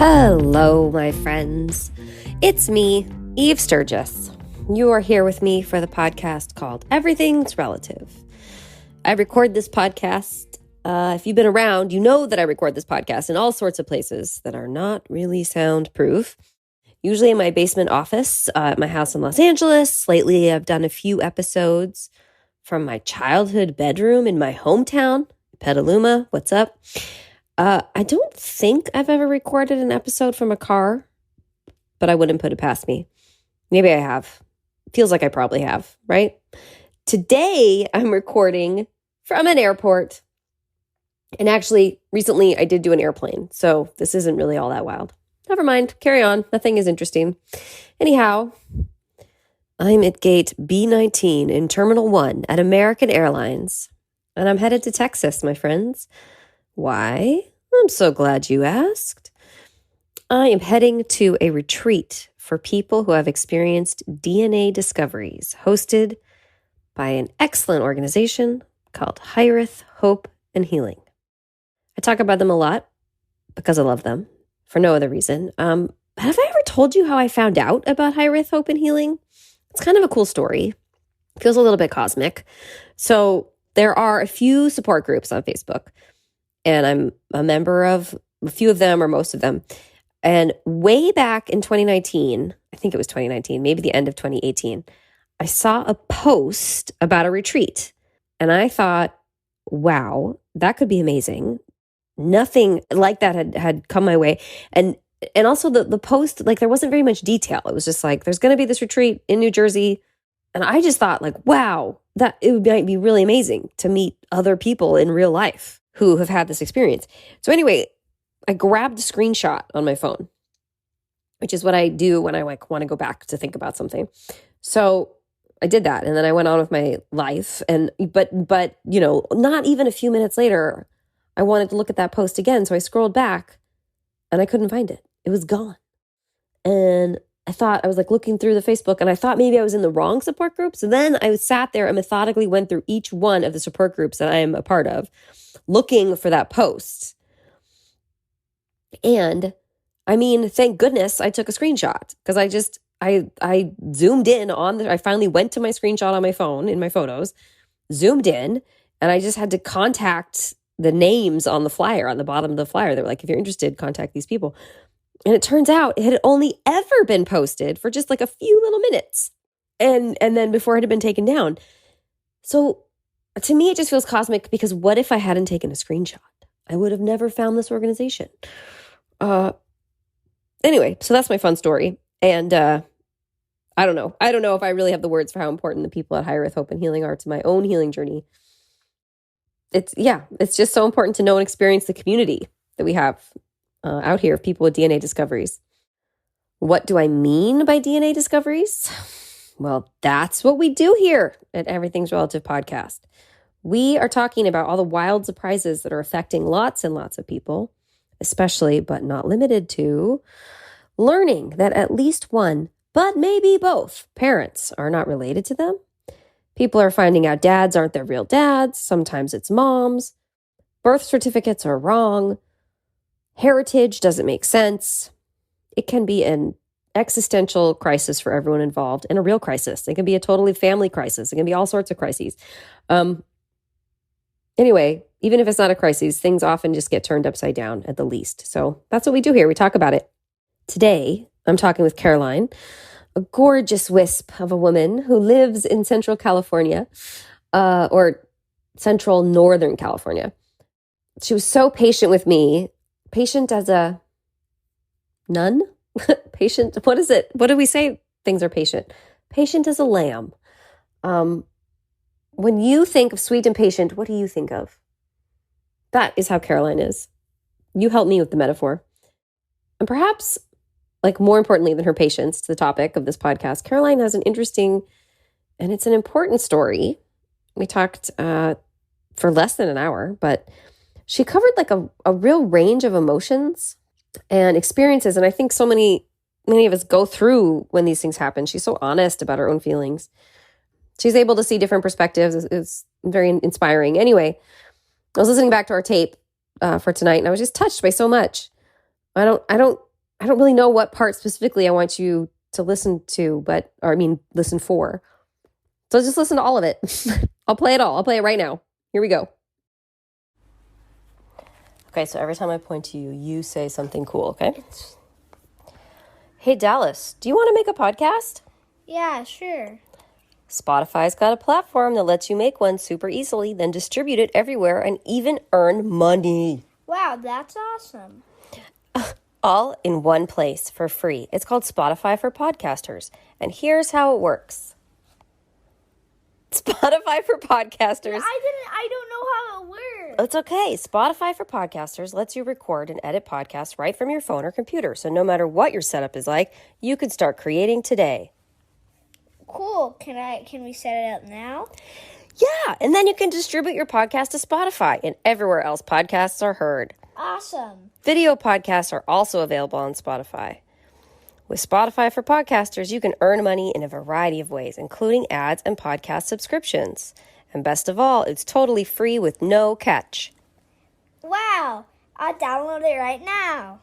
Hello, my friends. It's me, Eve Sturgis. You are here with me for the podcast called Everything's Relative. I record this podcast. If you've been around, you know that I record this podcast in all sorts of places that are not really soundproof. Usually in my basement office at my house in Los Angeles. Lately, I've done a few episodes from my childhood bedroom in my hometown, Petaluma. What's up? I don't think I've ever recorded an episode from a car, but I wouldn't put it past me. Maybe I have. Feels like I probably have, right? Today, I'm recording from an airport. And actually, recently, I did do an airplane, so this isn't really all that wild. Never mind. Carry on. Nothing is interesting. Anyhow, I'm at gate B19 in Terminal 1 at American Airlines, and I'm headed to Texas, my friends. Why? I'm so glad you asked. I am heading to a retreat for people who have experienced DNA discoveries, hosted by an excellent organization called Hireth Hope and Healing. I talk about them a lot because I love them, for no other reason. Have I ever told you how I found out about Hireth Hope and Healing? It's kind of a cool story. Feels a little bit cosmic. So there are a few support groups on Facebook, and I'm a member of a few of them or most of them. And way back in 2019, I think it was 2019, maybe the end of 2018, I saw a post about a retreat. And I thought, wow, that could be amazing. Nothing like that had come my way. And also the post, like there wasn't very much detail. It was just like, there's going to be this retreat in New Jersey. And I just thought like, wow, that it might be really amazing to meet other people in real life who have had this experience. So anyway, I grabbed a screenshot on my phone, which is what I do when I like want to go back to think about something. So I did that, and then I went on with my life. And but you know, not even a few minutes later, I wanted to look at that post again. So I scrolled back, and I couldn't find it. It was gone. And I was like looking through the Facebook, and I thought maybe I was in the wrong support group. So then I sat there and methodically went through each one of the support groups that I am a part of, looking for that post. And I mean, thank goodness I took a screenshot, because I zoomed in I finally went to my screenshot on my phone in my photos, zoomed in, and I just had to contact the names on the flyer, on the bottom of the flyer. They were like, if you're interested, contact these people. And it turns out it had only ever been posted for just like a few little minutes. And then before it had been taken down. So to me, it just feels cosmic, because what if I hadn't taken a screenshot? I would have never found this organization. Anyway, so that's my fun story. And I don't know. I don't know if I really have the words for how important the people at Hireth Hope and Healing are to my own healing journey. It's just so important to know and experience the community that we have out here of people with DNA discoveries. What do I mean by DNA discoveries? Well, that's what we do here at Everything's Relative podcast. We are talking about all the wild surprises that are affecting lots and lots of people, especially but not limited to learning that at least one, but maybe both, parents are not related to them. People are finding out dads aren't their real dads. Sometimes it's moms. Birth certificates are wrong. Heritage doesn't make sense. It can be an existential crisis for everyone involved, and a real crisis. It can be a totally family crisis. It can be all sorts of crises. Anyway, even if it's not a crisis, things often just get turned upside down at the least. So that's what we do here. We talk about it. Today, I'm talking with Caroline, a gorgeous wisp of a woman who lives in Central California, or Central Northern California. She was so patient with me. Patient as a nun? Patient, what is it? What do we say things are patient? Patient as a lamb. When you think of sweet and patient, what do you think of? That is how Caroline is. You help me with the metaphor. And perhaps, like more importantly than her patience to the topic of this podcast, Caroline has an interesting, and it's an important story. We talked for less than an hour, but she covered like a real range of emotions and experiences. And I think so many of us go through when these things happen. She's so honest about her own feelings. She's able to see different perspectives. It's very inspiring. Anyway, I was listening back to our tape for tonight, and I was just touched by so much. I don't I don't really know what part specifically I want you to listen to, listen for. So just listen to all of it. I'll play it all. I'll play it right now. Here we go. Okay, so every time I point to you, you say something cool, okay? Hey, Dallas, do you want to make a podcast? Yeah, sure. Spotify's got a platform that lets you make one super easily, then distribute it everywhere and even earn money. Wow, that's awesome. All in one place for free. It's called Spotify for Podcasters. And here's how it works. Spotify for Podcasters. I don't know how it works. It's okay. Spotify for Podcasters lets you record and edit podcasts right from your phone or computer. So no matter what your setup is like, you can start creating today. Cool. Can we set it up now? Yeah, and then you can distribute your podcast to Spotify and everywhere else podcasts are heard. Awesome. Video podcasts are also available on Spotify. With Spotify for Podcasters, you can earn money in a variety of ways, including ads and podcast subscriptions. And best of all, it's totally free with no catch. Wow, I'll download it right now.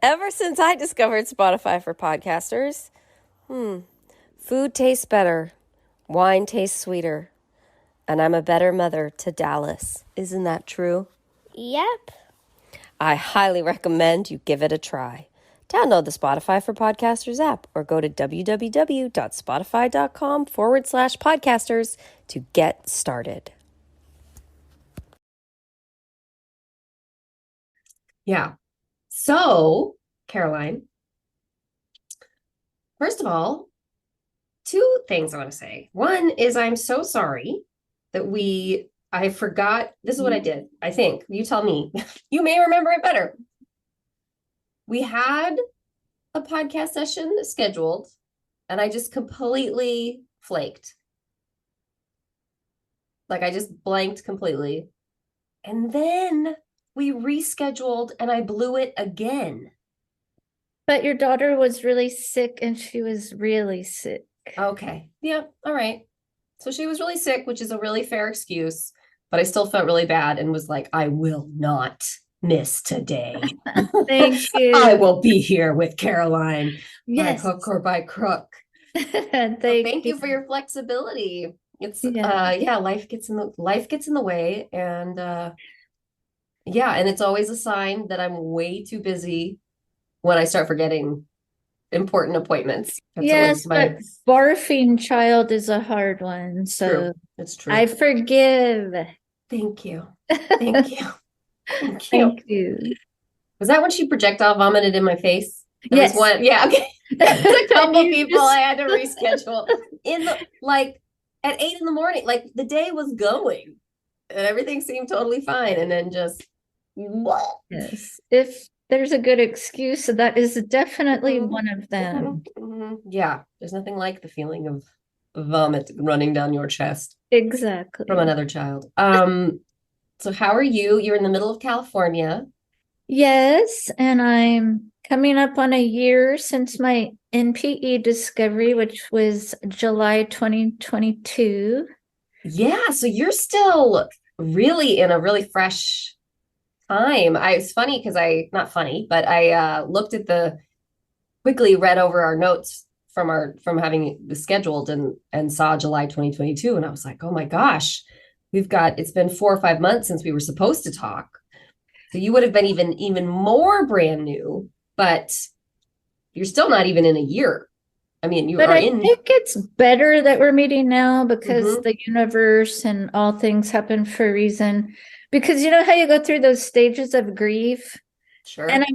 Ever since I discovered Spotify for Podcasters, food tastes better, wine tastes sweeter, and I'm a better mother to Dallas. Isn't that true? Yep. I highly recommend you give it a try. Download the Spotify for Podcasters app or go to www.spotify.com/podcasters to get started. Yeah. So, Caroline, first of all, two things I want to say. One is I'm so sorry that I forgot. This is what I did, I think. You tell me. You may remember it better. We had a podcast session scheduled, and I just completely flaked. Like, I just blanked completely. And then we rescheduled, and I blew it again. But your daughter was really sick, and she was really sick. Okay. Yeah. All right. So she was really sick, which is a really fair excuse, but I still felt really bad and was like, I will not miss today. Thank you. I will be here with Caroline Yes. by hook or by crook. Thank you for your flexibility. It's Yeah. life gets in the way, and and it's always a sign that I'm way too busy when I start forgetting important appointments. That's Yes, always but barfing child is a hard one, so true. It's true. I forgive. Thank you. Thank you. Thank you. Thank you. Was that when she projectile vomited in my face? There Yes. was one. Yeah, okay. There's a couple You people just- I had to reschedule at 8 in the morning. Like, the day was going and everything seemed totally fine. And then just what? Yes. If there's a good excuse, that is definitely Mhm. one of them. Yeah, there's nothing like the feeling of vomit running down your chest Exactly. from another child. So how are you? You're in the middle of California. Yes, and I'm coming up on a year since my NPE discovery, which was July 2022. Yeah, so you're still really in a really fresh time. It's funny because not funny, but I quickly read over our notes from having this scheduled and saw July 2022, and I was like, oh my gosh, it's been 4 or 5 months since we were supposed to talk. So you would have been even more brand new, but you're still not even in a year. I mean, But I think it's better that we're meeting now because the universe and all things happen for a reason. Because you know how you go through those stages of grief? Sure. And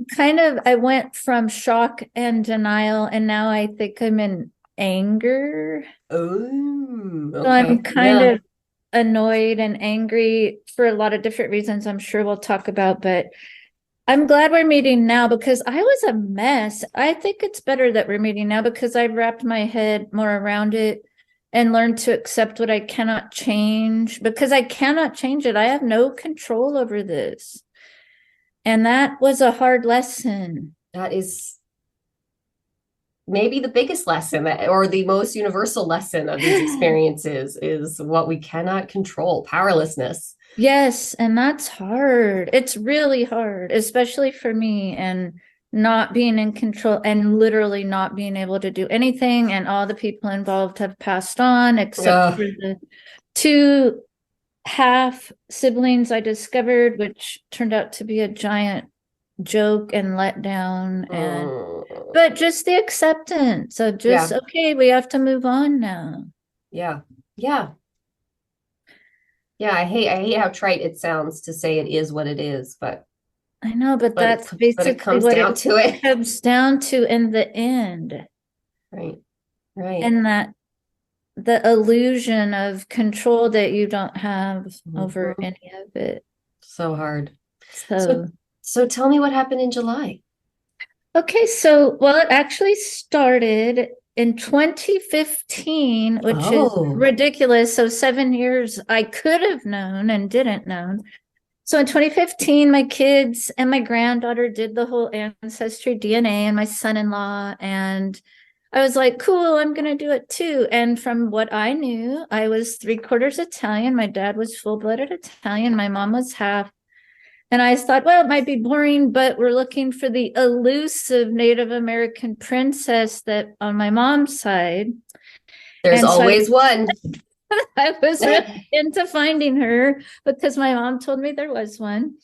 I went from shock and denial, and now I think I'm in anger. Oh, okay. So I'm kind of annoyed and angry for a lot of different reasons I'm sure we'll talk about, but I'm glad we're meeting now because I was a mess. I think it's better that we're meeting now because I've wrapped my head more around it and learned to accept what I cannot change because I cannot change it. I have no control over this. And that was a hard lesson. That is maybe the biggest lesson or the most universal lesson of these experiences is what we cannot control, powerlessness. Yes, and that's hard. It's really hard, especially for me, and not being in control and literally not being able to do anything. And all the people involved have passed on, except for the two half siblings I discovered, which turned out to be a giant joke and letdown. But just the acceptance of just, okay, we have to move on now. Yeah. I hate how trite it sounds to say it is what it is, but I know, but that's basically it comes what down to it. Comes down to in the end. Right. And that the illusion of control that you don't have over any of it. So hard. So tell me what happened in July. Okay, so it actually started in 2015, which is ridiculous. So 7 years I could have known and didn't know. So in 2015, my kids and my granddaughter did the whole ancestry DNA, and my son-in-law, and I was like, cool, I'm going to do it too. And from what I knew, I was 3/4 Italian. My dad was full-blooded Italian. My mom was half. And I thought, well, it might be boring, but we're looking for the elusive Native American princess that on my mom's side. There's always one. I was really into finding her because my mom told me there was one.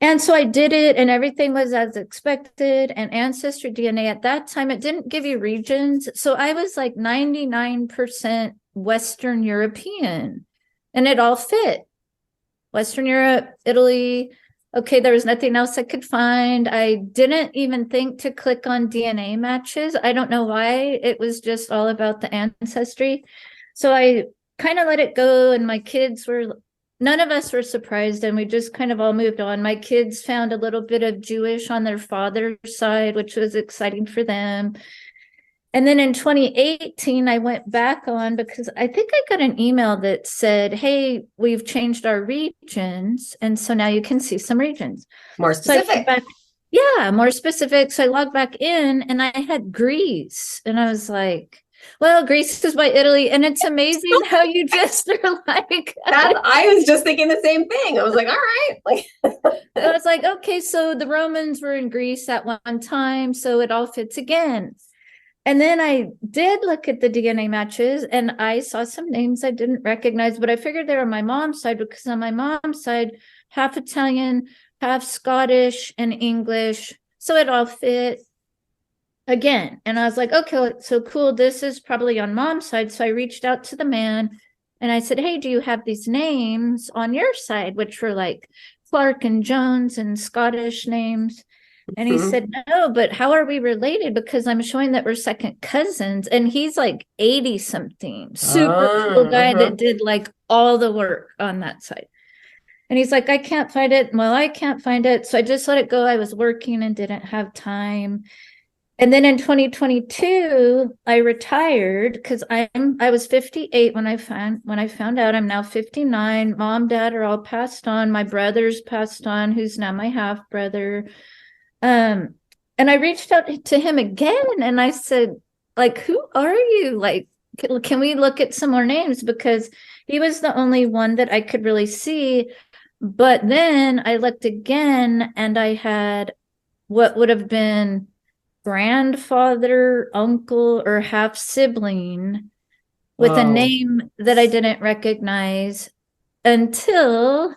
And so I did it, and everything was as expected. And Ancestry DNA at that time, it didn't give you regions. So I was like 99% Western European, and it all fit. Western Europe, Italy. Okay, there was nothing else I could find. I didn't even think to click on DNA matches. I don't know why. It was just all about the ancestry. So I kind of let it go, and my kids none of us were surprised, and we just kind of all moved on. My kids found a little bit of Jewish on their father's side, which was exciting for them. And then in 2018, I went back on because I think I got an email that said, hey, we've changed our regions. And so now you can see some regions. More specific. So more specific. So I logged back in, and I had Greece. And I was like, well, Greece is by Italy. And it's amazing how you just are like. I was just thinking the same thing. I was like, all right. I was like, okay, so the Romans were in Greece at one time. So it all fits again. And then I did look at the DNA matches, and I saw some names I didn't recognize, but I figured they were on my mom's side because on my mom's side, half Italian, half Scottish and English. So it all fit again. And I was like, okay, so cool. This is probably on mom's side. So I reached out to the man and I said, hey, do you have these names on your side, which were like Clark and Jones and Scottish names? And he said, no, but how are we related? Because I'm showing that we're second cousins. And he's like 80 something, super cool guy that did like all the work on that side. And he's like, I can't find it. Well, I can't find it. So I just let it go. I was working and didn't have time. And then in 2022, I retired because I was 58 when I found out. I'm now 59. Mom, dad are all passed on. My brother's passed on, who's now my half brother. And I reached out to him again, and I said, like, who are you? Like, can we look at some more names? Because he was the only one that I could really see. But then I looked again, and I had what would have been grandfather, uncle, or half sibling with a name that I didn't recognize until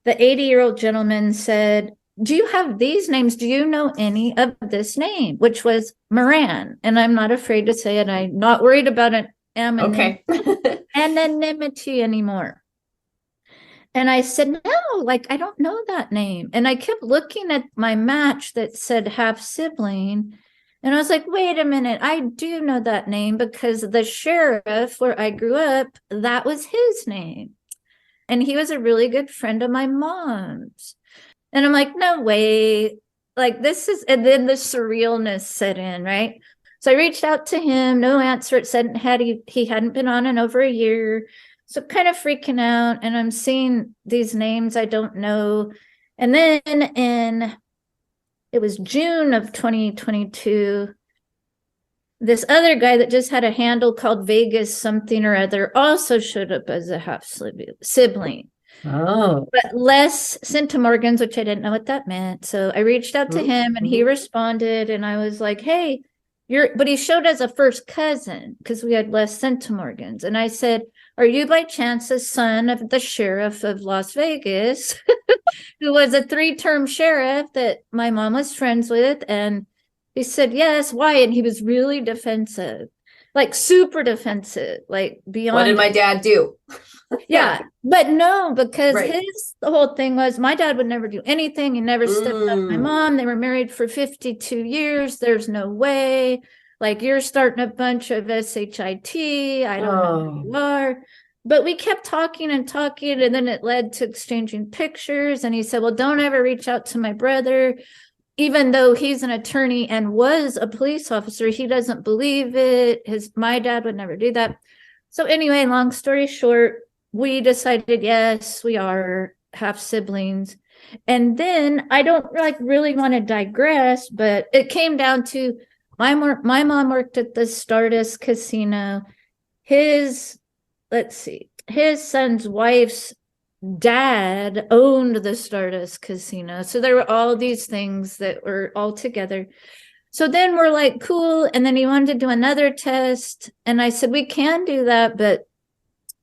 the 80-year-old gentleman said, do you have these names? Do you know any of this name? Which was Moran. And I'm not afraid to say it. I'm not worried about anonymity anymore. And I said, no, like, I don't know that name. And I kept looking at my match that said half sibling. And I was like, wait a minute, I do know that name because the sheriff where I grew up, that was his name. And he was a really good friend of my mom's. And I'm like, no way. Like, this is, and then the surrealness set in, right? So I reached out to him, no answer. It said he hadn't been on in over a year. So kind of freaking out. And I'm seeing these names I don't know. And then it was June of 2022, this other guy that just had a handle called Vegas something or other also showed up as a half sibling. Oh. But less centimorgans, which I didn't know what that meant. So I reached out to him and he responded, and I was like, hey, but he showed as a first cousin because we had less centimorgans. And I said, are you by chance the son of the sheriff of Las Vegas, who was a 3-term sheriff that my mom was friends with? And he said, yes. Why? And he was really defensive, like super defensive, like beyond. What did my dad do? Yeah, but no, because the whole thing was my dad would never do anything. He never stepped up my mom. They were married for 52 years. There's no way. Like, you're starting a bunch of SHIT. I don't know who you are. But we kept talking and talking, and then it led to exchanging pictures. And he said, well, don't ever reach out to my brother. Even though he's an attorney and was a police officer, he doesn't believe it. My dad would never do that. So anyway, long story short, we decided, yes, we are half siblings. And then I don't really want to digress, but it came down to my mom worked at the Stardust Casino. His son's wife's dad owned the Stardust Casino. So there were all these things that were all together. So then we're like, cool. And then he wanted to do another test. And I said, we can do that, but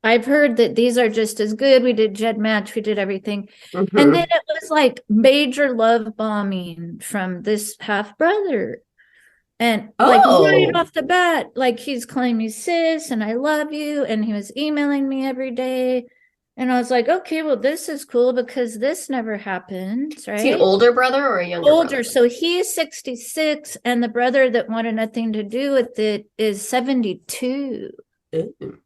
I've heard that these are just as good. We did Jed Match, we did everything. And then it was like major love bombing from this half brother. And like right off the bat, like he's calling me sis and I love you. And he was emailing me every day. And I was like, okay, well, this is cool because this never happened, right? Is he an older brother or a younger brother? So he is 66 and the brother that wanted nothing to do with it is 72.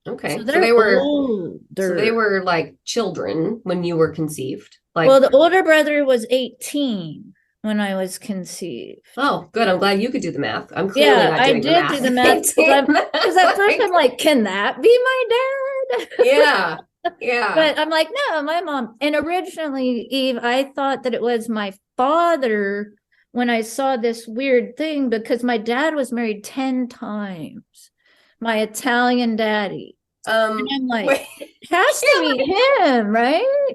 Okay. So they were older. So they were like children when you were conceived. Well, the older brother was 18 when I was conceived. Oh, good. I'm glad you could do the math. I'm clearly not doing the math. I did do the math. Because at first I'm like, can that be my dad? Yeah. Yeah. But I'm like, no, my mom. And originally, Eve, I thought that it was my father when I saw this weird thing because my dad was married 10 times. My Italian daddy. And I'm like, it has to be him, right?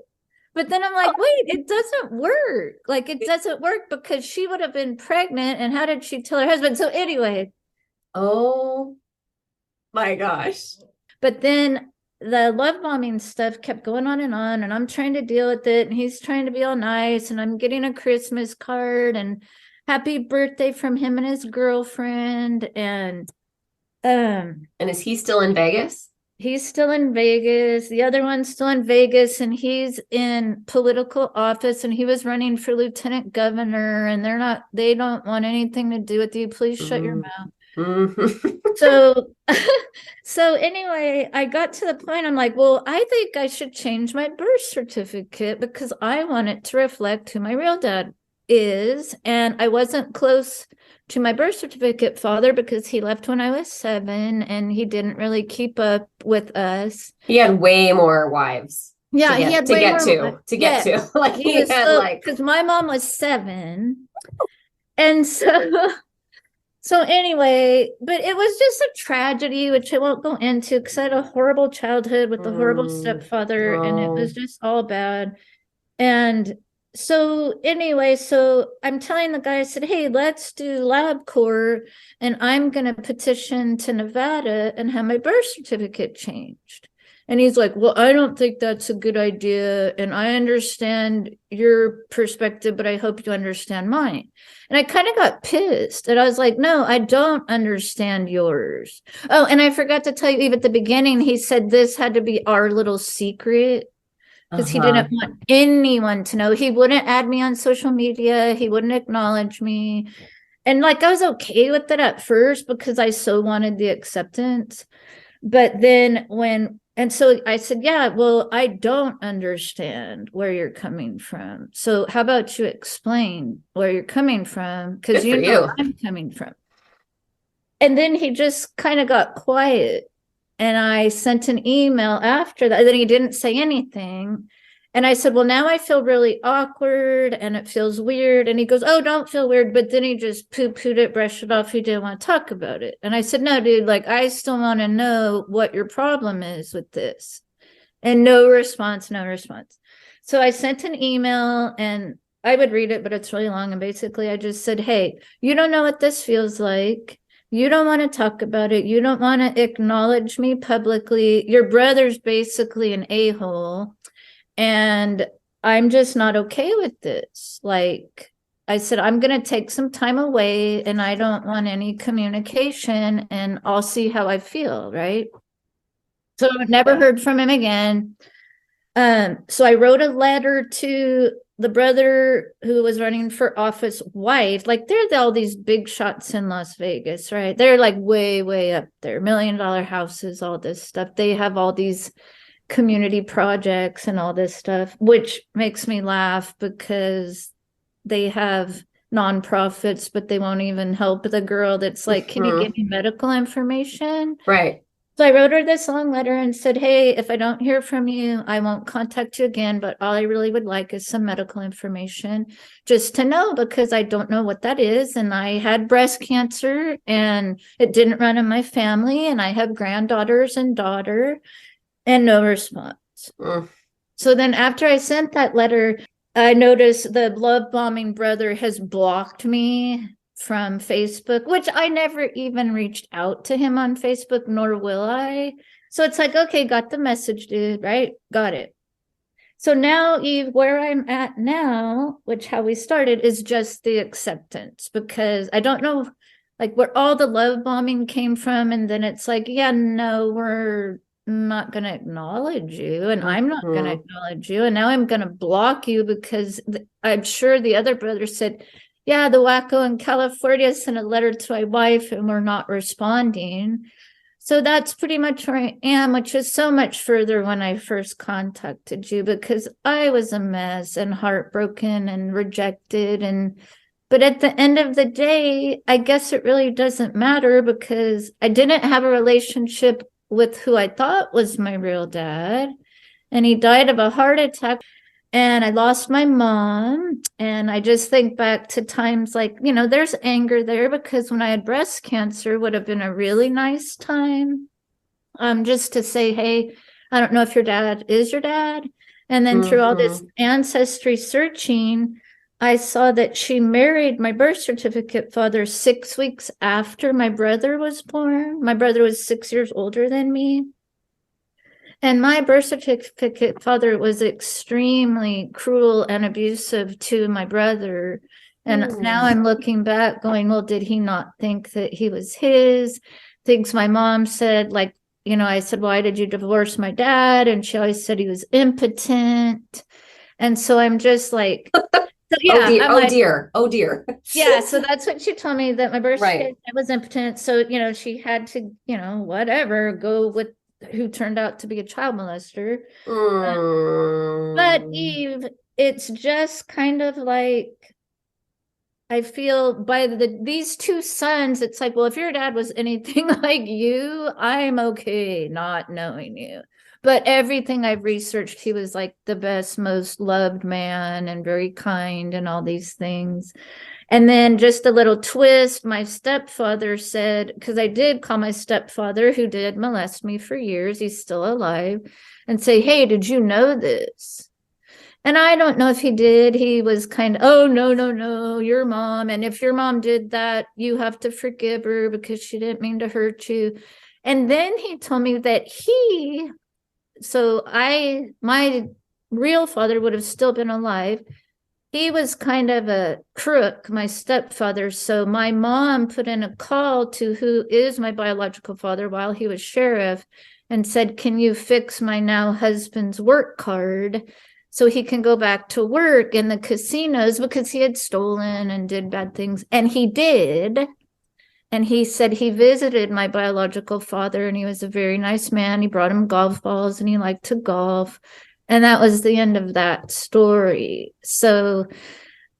But then I'm like, wait, it doesn't work. Like, it doesn't work because she would have been pregnant. And how did she tell her husband? So anyway. Oh my gosh. But then the love bombing stuff kept going on. And I'm trying to deal with it. And he's trying to be all nice. And I'm getting a Christmas card and happy birthday from him and his girlfriend. And is he still in Vegas? He's still in Vegas. The other one's still in Vegas, and he's in political office, and he was running for lieutenant governor, and they don't want anything to do with you. Please shut your mouth. So anyway, I got to the point, I'm like, well, I think I should change my birth certificate because I want it to reflect who my real dad is. And I wasn't close to my birth certificate father because he left when I was 7 and he didn't really keep up with us. He had way more wives. Yeah, he had to get to. Like he had because my mom was 7. And so anyway, but it was just a tragedy, which I won't go into because I had a horrible childhood with a horrible stepfather, and it was just all bad. And so anyway, so I'm telling the guy, I said, hey, let's do LabCorp, and I'm going to petition to Nevada and have my birth certificate changed. And he's like, well, I don't think that's a good idea. And I understand your perspective, but I hope you understand mine. And I kind of got pissed. And I was like, no, I don't understand yours. Oh, and I forgot to tell you, even at the beginning, he said this had to be our little secret. Because he didn't want anyone to know. He wouldn't add me on social media. He wouldn't acknowledge me. And like, I was okay with it at first because I so wanted the acceptance. But then so I said, yeah, well, I don't understand where you're coming from. So how about you explain where you're coming from? Because you know where I'm coming from. And then he just kind of got quiet. And I sent an email after that. Then he didn't say anything. And I said, well, now I feel really awkward and it feels weird. And he goes, oh, don't feel weird. But then he just poo-pooed it, brushed it off. He didn't want to talk about it. And I said, no, dude, like, I still want to know what your problem is with this. And no response, no response. So I sent an email, and I would read it, but it's really long. And basically I just said, hey, you don't know what this feels like. You don't want to talk about it. You don't want to acknowledge me publicly. Your brother's basically an a-hole. And I'm just not okay with this. Like I said, I'm going to take some time away and I don't want any communication and I'll see how I feel. Right. So I never heard from him again. So I wrote a letter to the brother who was running for office wife. Like they're all these big shots in Las Vegas, right? They're like way, way up there, $1 million houses, all this stuff. They have all these community projects and all this stuff, which makes me laugh because they have nonprofits, but they won't even help the girl that's like, can you give me medical information? Right. So I wrote her this long letter and said, hey, if I don't hear from you, I won't contact you again, but all I really would like is some medical information just to know, because I don't know what that is. And I had breast cancer and it didn't run in my family. And I have granddaughters and daughter. And no response. So then after I sent that letter, I noticed the love bombing brother has blocked me from Facebook, which I never even reached out to him on Facebook, nor will I. So it's like, okay, got the message, dude, right? Got it. So now, Eve, where I'm at now, which how we started, is just the acceptance, because I don't know like where all the love bombing came from. And then it's like, yeah, no, we're not going to acknowledge you and I'm not going to acknowledge you. And now I'm going to block you because I'm sure the other brother said, yeah, the wacko in California sent a letter to my wife and we're not responding. So that's pretty much where I am, which is so much further when I first contacted you because I was a mess and heartbroken and rejected. But at the end of the day, I guess it really doesn't matter because I didn't have a relationship with who I thought was my real dad. And he died of a heart attack. And I lost my mom. And I just think back to times like, you know, there's anger there because when I had breast cancer would have been a really nice time. Just to say, hey, I don't know if your dad is your dad. And then through all this ancestry searching, I saw that she married my birth certificate father 6 weeks after my brother was born. My brother was 6 years older than me. And my birth certificate father was extremely cruel and abusive to my brother. And now I'm looking back going, well, did he not think that he was his? Things my mom said, like, you know, I said, why did you divorce my dad? And she always said he was impotent. And so I'm just like... So, yeah, oh dear. Yeah, so that's what she told me, that my birth certificate was impotent. So, you know, she had to, you know, whatever, go with who turned out to be a child molester. But Eve, it's just kind of like, I feel by these two sons, it's like, well, if your dad was anything like you, I'm okay not knowing you. But everything I've researched, he was like the best, most loved man and very kind and all these things. And then just a little twist, my stepfather said, because I did call my stepfather, who did molest me for years, he's still alive, and say, hey, did you know this? And I don't know if he did. He was kind of, oh, no, your mom. And if your mom did that, you have to forgive her because she didn't mean to hurt you. And then he told me that my real father would have still been alive. He was kind of a crook, my stepfather. So my mom put in a call to who is my biological father while he was sheriff and said, can you fix my now husband's work card so he can go back to work in the casinos because he had stolen and did bad things. And he did. And he said he visited my biological father and he was a very nice man. He brought him golf balls and he liked to golf. And that was the end of that story. So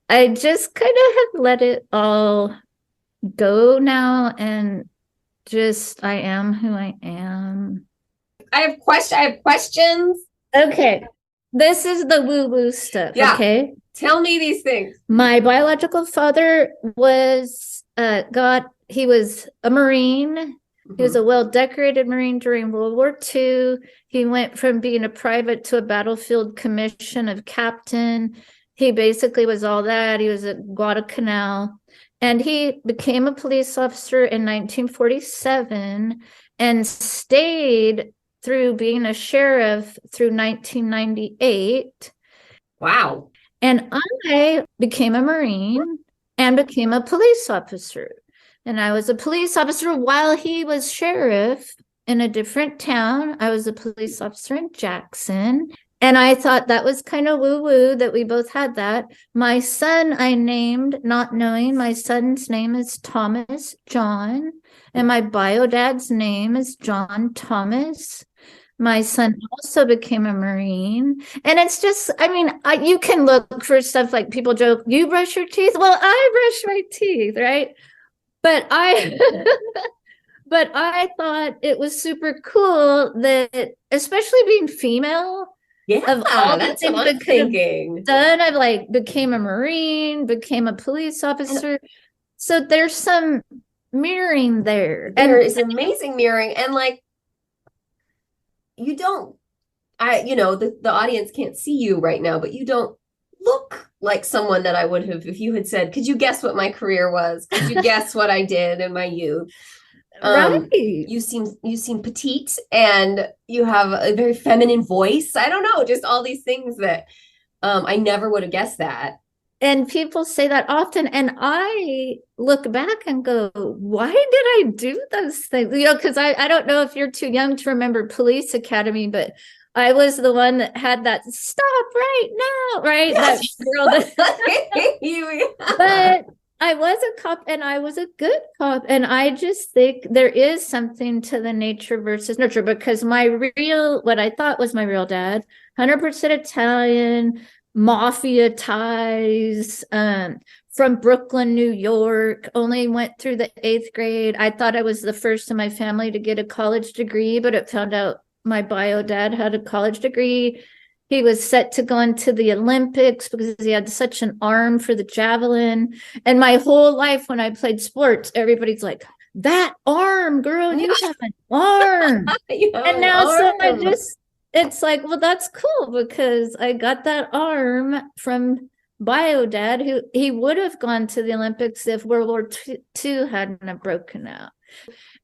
I just kind of have let it all go now and just I am who I am. I have questions. Okay. This is the woo-woo stuff, Yeah. okay? Tell me these things. My biological father was he was a Marine. He was a well-decorated Marine during World War II. He went from being a private to a battlefield commission of captain. He basically was all that. He was at Guadalcanal. And he became a police officer in 1947 and stayed through being a sheriff through 1998. Wow. And I became a Marine and became a police officer. And I was a police officer while he was sheriff in a different town. I was a police officer in Jackson. And I thought that was kind of woo-woo that we both had that. My son, I named, not knowing, my son's name is Thomas John. And my bio dad's name is John Thomas. My son also became a Marine. And it's just, I mean, you can look for stuff like people joke, you brush your teeth? Well, I brush my teeth, right? But but I thought it was super cool that, especially being female, Yeah, of all the that's things what I'm that could have thinking. done, I like became a Marine, became a police officer. So there's some mirroring there. There is amazing mirroring, and like you don't, the audience can't see you right now, but you don't look like someone that I would have if you had said, could you guess what my career was? Could you guess what I did in my youth? Right. You seem petite, and you have a very feminine voice. I don't know, just all these things that I never would have guessed that. And people say that often, and I look back and go, why did I do those things? Because I don't know if you're too young to remember Police Academy, but I was the one that had that stop right now, right? Yes. That girl but I was a cop, and I was a good cop. And I just think there is something to the nature versus nurture, because what I thought was my real dad, 100% Italian, mafia ties, from Brooklyn, New York, only went through the 8th grade. I thought I was the first in my family to get a college degree, but it found out my bio dad had a college degree. He was set to go into the Olympics because he had such an arm for the javelin. And my whole life when I played sports, everybody's like, that arm, girl, you have an arm. And now it's like, well, that's cool, because I got that arm from bio dad, who he would have gone to the Olympics if World War II hadn't broken out.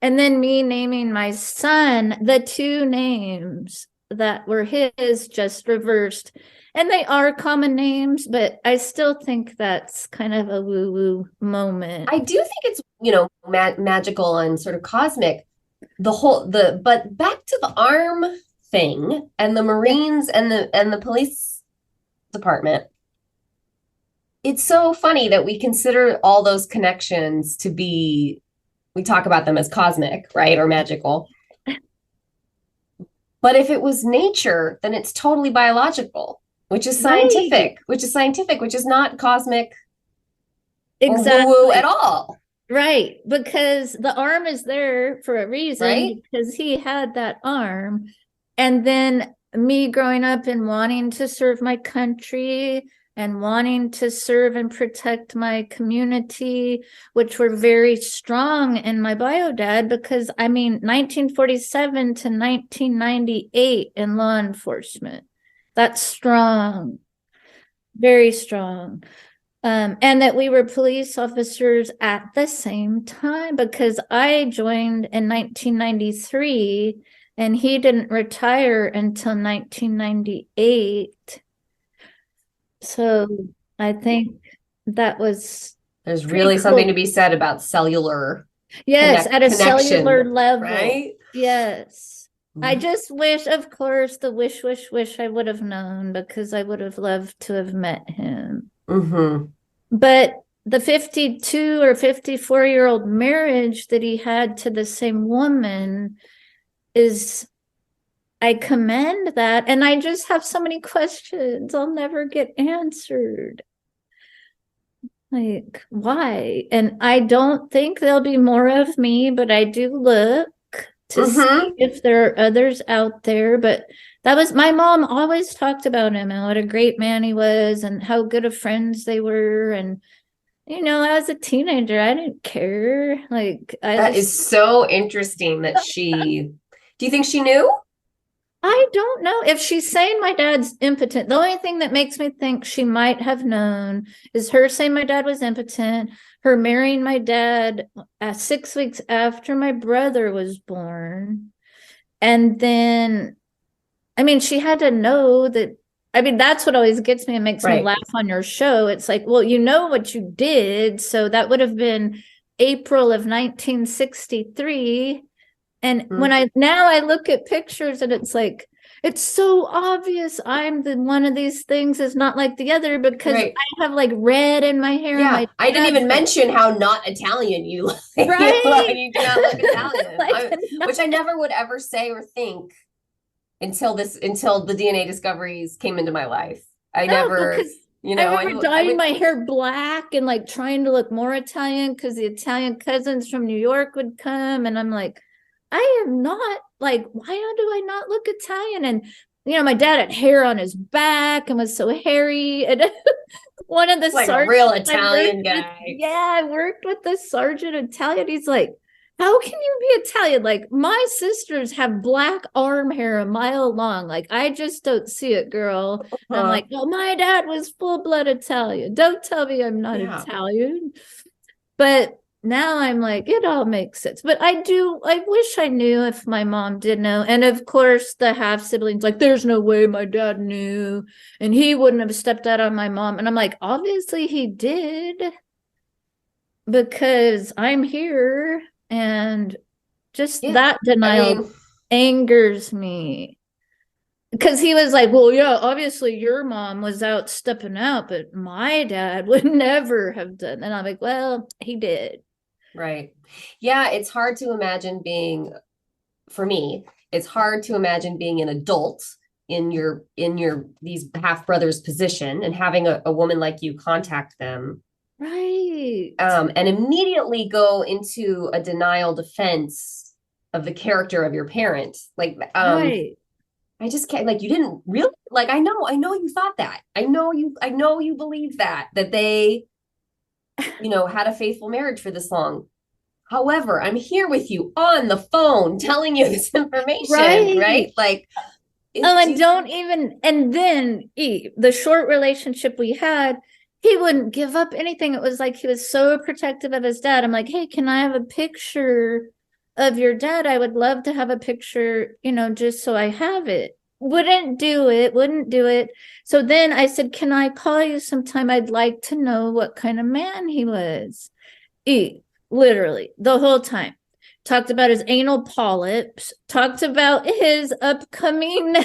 And then me naming my son the 2 names that were his, just reversed. And they are common names, but I still think that's kind of a woo-woo moment. I do think it's, magical and sort of cosmic. But back to the arm thing and the Marines and the police department. It's so funny that we consider all those connections to be, we talk about them as cosmic, right? Or magical. But if it was nature, then it's totally biological, which is scientific, which is not cosmic or woo-woo at all. Right, because the arm is there for a reason, right? Because he had that arm. And then me growing up and wanting to serve my country and wanting to serve and protect my community, which were very strong in my bio dad, because 1947 to 1998 in law enforcement, that's strong, very strong. And that we were police officers at the same time, because I joined in 1993 and he didn't retire until 1998. So I think that was, there's really cool. Something to be said about cellular. Yes, at a cellular level. Right? Yes. I just wish, of course, the wish I would have known, because I would have loved to have met him. Mm-hmm. But the 52 or 54-year-old marriage that he had to the same woman I commend that. And I just have so many questions I'll never get answered. Like, why? And I don't think there'll be more of me, but I do look to see if there are others out there. But that was, my mom always talked about him and what a great man he was and how good of friends they were. And, as a teenager, I didn't care. Like, That is so interesting that do you think she knew? I don't know if she's saying my dad's impotent. The only thing that makes me think she might have known is her saying my dad was impotent, her marrying my dad 6 weeks after my brother was born. And then, she had to know that. That's what always gets me and makes me laugh on your show. It's like, well, you know what you did. So that would have been April of 1963. And when I look at pictures and it's like, it's so obvious I'm the one of these things is not like the other because I have like red in my hair. Yeah, I didn't even mention how not Italian you look. Right. You do not look Italian. Which I never would ever say or think until the DNA discoveries came into my life. I remember dyeing my hair black and like trying to look more Italian because the Italian cousins from New York would come. And I'm like, I am not like, why do I not look Italian? And, my dad had hair on his back and was so hairy. And one of the like a real Italian guy. I worked with the sergeant Italian. He's like, how can you be Italian? Like, my sisters have black arm hair a mile long. Like, I just don't see it, girl. And I'm like, well, my dad was full-blood Italian. Don't tell me I'm not Italian. But now I'm like, it all makes sense. But I wish I knew if my mom did know. And of course, the half siblings, like, there's no way my dad knew. And he wouldn't have stepped out on my mom. And I'm like, obviously he did. Because I'm here. And just that denial angers me. Because he was like, well, yeah, obviously your mom was out stepping out, but my dad would never have done. And I'm like, well, he did. Right. Yeah, it's hard to imagine for me, it's hard to imagine being an adult in your these half brothers position and having a woman like you contact them. Right. And immediately go into a denial defense of the character of your parent. Like, right. I just can't, like, you didn't really, like, I know you thought that. I know you believe that they, had a faithful marriage for this long. However, I'm here with you on the phone telling you this information, right? Like, and then the short relationship we had, he wouldn't give up anything. It was like he was so protective of his dad. I'm like, hey, can I have a picture of your dad? I would love to have a picture, just so I have it. Wouldn't do it. So then I said, can I call you sometime? I'd like to know what kind of man he was. Literally the whole time. Talked about his anal polyps, talked about his upcoming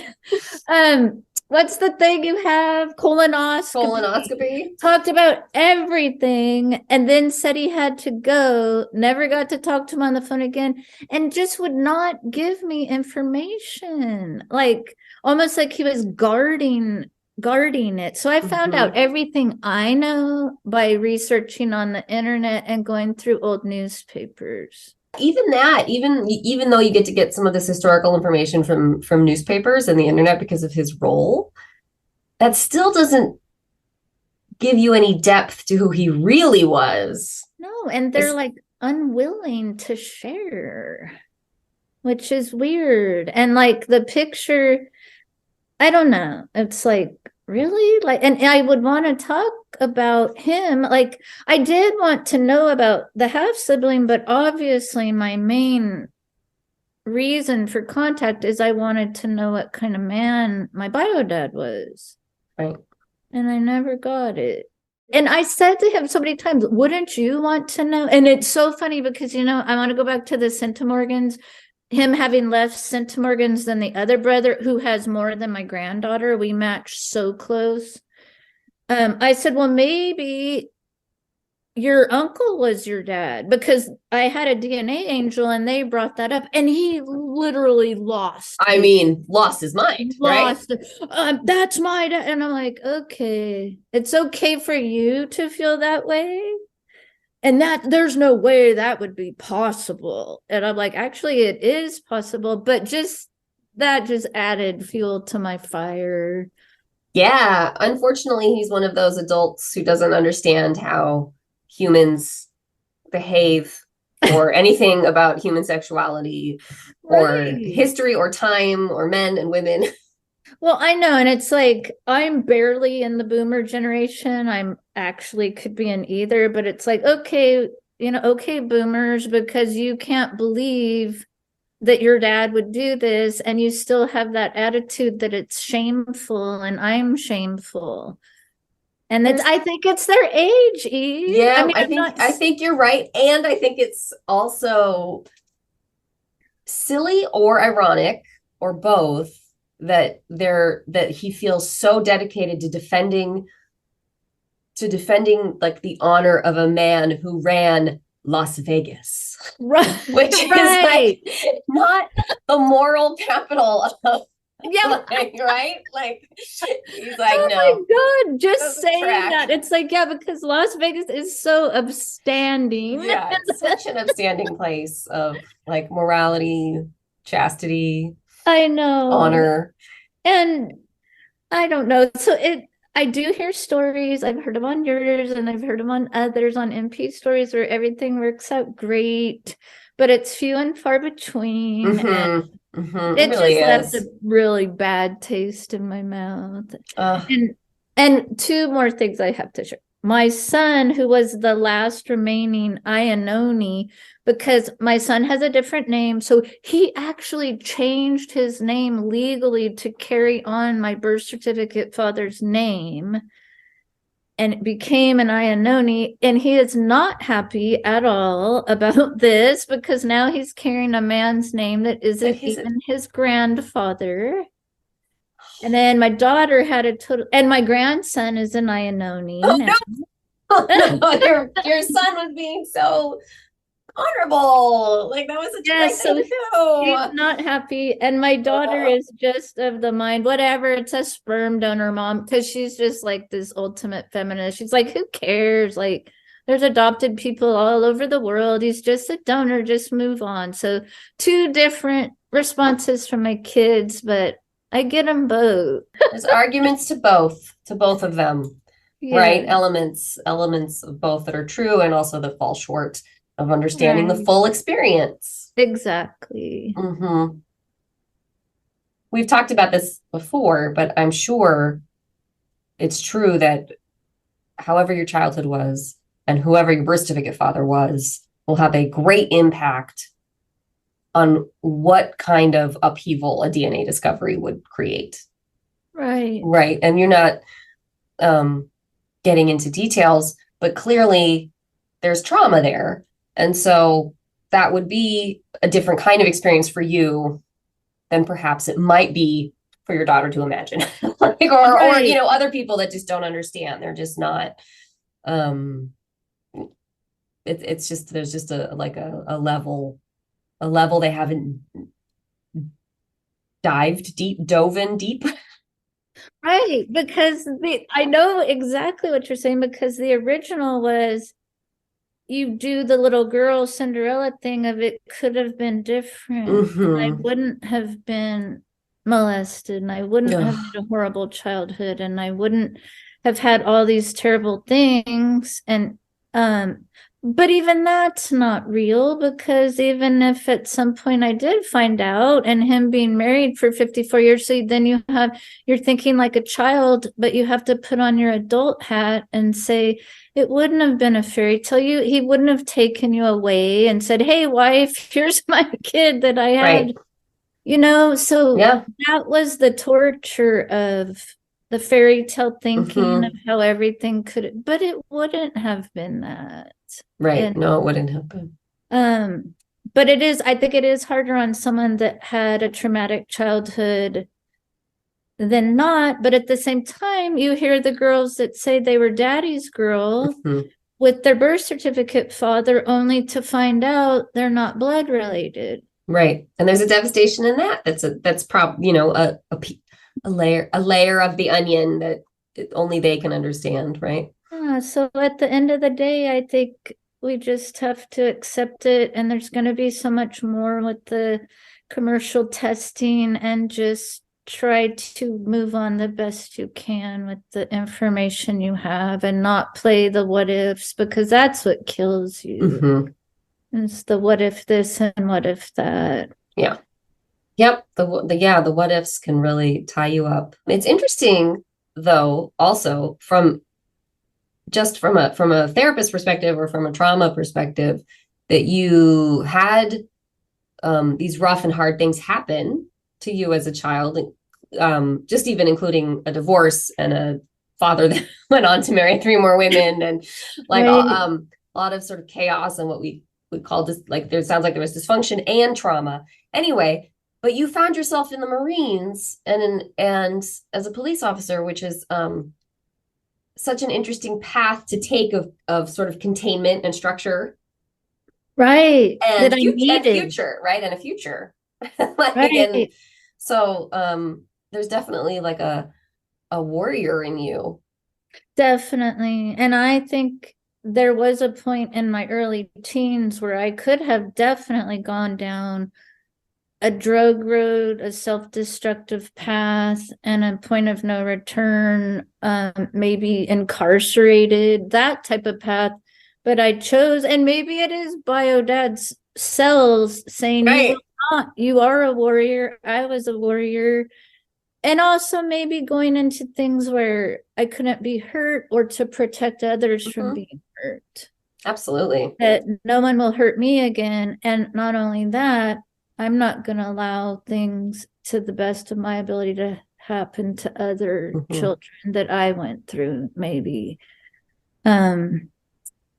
what's the thing you have? Colonoscopy. Talked about everything and then said he had to go. Never got to talk to him on the phone again and just would not give me information. Like almost like he was guarding it. So I found out everything I know by researching on the internet and going through old newspapers. Even though you get some of this historical information from newspapers and the internet because of his role, that still doesn't give you any depth to who he really was. No, and they're like unwilling to share, which is weird. And like the picture, I don't know. It's like, really? Like, and I would want to talk about him. Like, I did want to know about the half sibling, but obviously my main reason for contact is I wanted to know what kind of man my bio dad was. Right. And I never got it. And I said to him so many times, wouldn't you want to know? And it's so funny because, I want to go back to the Centimorgans. Him having less Centimorgans than the other brother who has more than my granddaughter. We match so close. I said, well, maybe your uncle was your dad because I had a DNA angel and they brought that up and he literally lost his mind, right? That's my dad. And I'm like, okay, it's okay for you to feel that way. And that there's no way that would be possible. And I'm like, actually, it is possible, but that just added fuel to my fire. Yeah, unfortunately, he's one of those adults who doesn't understand how humans behave or anything about human sexuality or history or time or men and women. Well, I know. And it's like, I'm barely in the boomer generation. I'm actually could be in either, but it's like, okay, okay, boomers, because you can't believe that your dad would do this and you still have that attitude that it's shameful and I'm shameful. And I think it's their age, Eve. Yeah, I think you're right. And I think it's also silly or ironic or both that he feels so dedicated to defending like the honor of a man who ran Las Vegas, right? Which is like not the moral capital of right? Like he's like, oh no. My God, just saying that. It's like, yeah, because Las Vegas is so upstanding. Yeah, it's such an upstanding place of like morality, chastity. I know. Honor. And I don't know. So I do hear stories. I've heard them on yours and I've heard them on others on MP stories where everything works out great, but it's few and far between. And it really just left a really bad taste in my mouth. And two more things I have to share. My son, who was the last remaining Iannone, because my son has a different name, so he actually changed his name legally to carry on my birth certificate father's name, and it became an Iannone, and he is not happy at all about this because now he's carrying a man's name that isn't even his grandfather. And then my daughter had and my grandson is an Iannone. Oh, no. No, your son was being so honorable. Like that was such a great thing to do. He's not happy. And my daughter is just of the mind, whatever, it's a sperm donor mom, because she's just like this ultimate feminist. She's like, who cares? Like, there's adopted people all over the world. He's just a donor, just move on. So two different responses from my kids, but I get them both. There's arguments to both of them. Yeah. Right? Elements of both that are true and also that fall short of understanding the full experience. Exactly. Mm-hmm. We've talked about this before, but I'm sure it's true that however your childhood was and whoever your birth certificate father was will have a great impact on what kind of upheaval a DNA discovery would create. Right. Right. And you're not getting into details, but clearly there's trauma there. And so that would be a different kind of experience for you than perhaps it might be for your daughter to imagine. Like, or other people that just don't understand. They're just not, it's just, there's just a level they haven't dove in deep. Right, because I know exactly what you're saying, because the original was you do the little girl Cinderella thing of it could have been different. Mm-hmm. I wouldn't have been molested and I wouldn't have had a horrible childhood and I wouldn't have had all these terrible things. And but even that's not real, because even if at some point I did find out, and him being married for 54 years, so then you're thinking like a child, but you have to put on your adult hat and say, it wouldn't have been a fairy tale. He wouldn't have taken you away and said, hey, wife, here's my kid that I had, so that was the torture of the fairy tale thinking of how everything could, but it wouldn't have been that. Right. No, it wouldn't have been. But I think it is harder on someone that had a traumatic childhood than not. But at the same time, you hear the girls that say they were daddy's girl with their birth certificate father, only to find out they're not blood related. Right. And there's a devastation in that. That's probably, a layer of the onion that only they can understand. Right. So at the end of the day, I think we just have to accept it. And there's going to be so much more with the commercial testing, and just try to move on the best you can with the information you have, and not play the what ifs, because that's what kills you. Mm-hmm. It's the what if this and what if that. Yeah. Yep. The what ifs can really tie you up. It's interesting though, also from a therapist perspective or from a trauma perspective, that you had these rough and hard things happen to you as a child, just even including a divorce and a father that went on to marry 3 more women, and like Right. a lot of sort of chaos and what we would call this, like there sounds like there was dysfunction and trauma. Anyway, but you found yourself in the Marines and as a police officer, which is such an interesting path to take of sort of containment and structure. Right. And, That I needed. future, right? And a future. Like, Right. and so there's definitely like a warrior in you. Definitely. And I think there was a point in my early teens where I could have definitely gone down a drug road, a self-destructive path, and a point of no return, maybe incarcerated, that type of path. But I chose, and maybe it is bio dad's cells saying, Right. you will not, you are a warrior. I was a warrior. And also maybe going into things where I couldn't be hurt, or to protect others from being hurt. Absolutely. That no one will hurt me again. And not only that, I'm not going to allow things, to the best of my ability, to happen to other children that I went through, maybe.